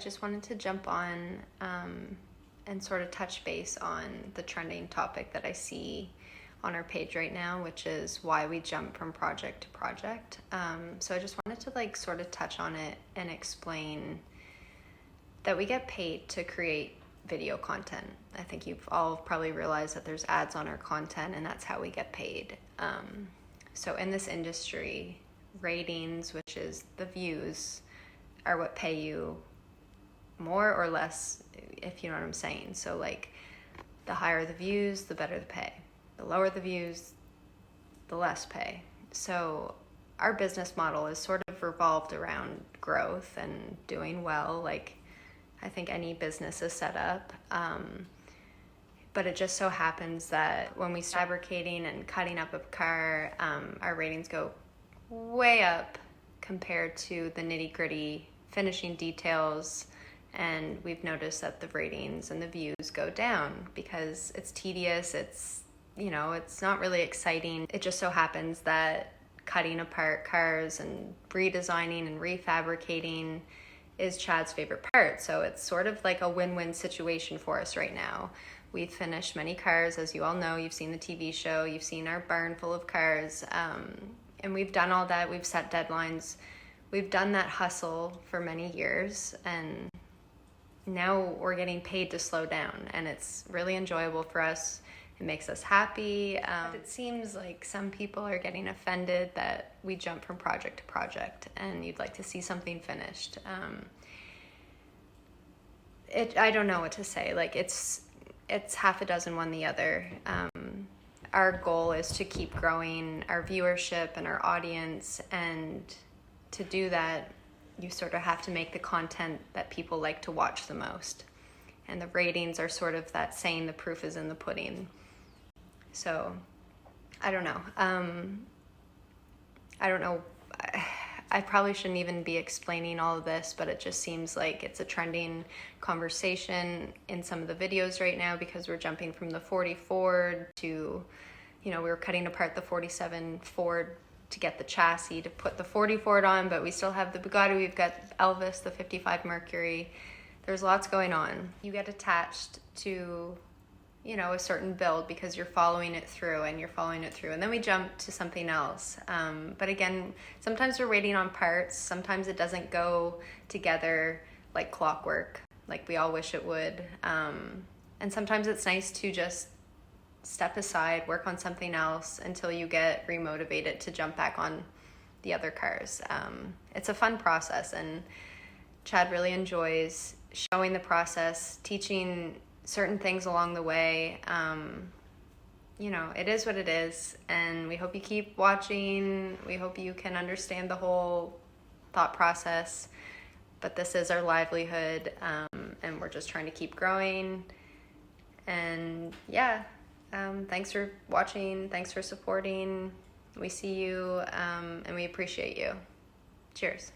I just wanted to jump on and sort of touch base on the trending topic that I see on our page right now, which is why we jump from project to project. So I just wanted to sort of touch on it and explain that we get paid to create video content. I think you've all probably realized that there's ads on our content, and that's how we get paid. So in this industry, ratings, which is the views, are what pay you more or less, if you know what I'm saying. So the higher the views, the better the pay. The lower the views, the less pay. So our business model is sort of revolved around growth and doing well, like I think any business is set up. But it just so happens that when we start fabricating and cutting up a car, our ratings go way up compared to the nitty-gritty finishing details, and we've noticed that the ratings and the views go down because it's tedious, it's not really exciting. It just so happens that cutting apart cars and redesigning and refabricating is Chad's favorite part, so it's sort of like a win-win situation for us right now. We've finished many cars, as you all know. You've seen the TV show, you've seen our barn full of cars, and we've done all that. We've set deadlines. We've done that hustle for many years, and now we're getting paid to slow down, and it's really enjoyable for us. It makes us happy. But it seems like some people are getting offended that we jump from project to project, and you'd like to see something finished. I don't know what to say. It's half a dozen, one the other. Our goal is to keep growing our viewership and our audience, and to do that, you sort of have to make the content that people like to watch the most. And the ratings are sort of that saying, the proof is in the pudding. So, I don't know. I probably shouldn't even be explaining all of this, but it just seems like it's a trending conversation in some of the videos right now, because we're jumping from the 40 Ford to, we were cutting apart the 47 Ford to get the chassis to put the 40 Ford on, but we still have the Bugatti, we've got Elvis, the 55 Mercury. There's lots going on. You get attached to a certain build because you're following it through, and then we jump to something else. But again, sometimes we're waiting on parts, sometimes it doesn't go together like clockwork, like we all wish it would. And sometimes it's nice to just step aside, work on something else until you get remotivated to jump back on the other cars. It's a fun process, and Chad really enjoys showing the process, teaching certain things along the way. It is what it is, and we hope you keep watching. We hope you can understand the whole thought process, but this is our livelihood, and we're just trying to keep growing. And thanks for watching, thanks for supporting. We see you, and we appreciate you. Cheers.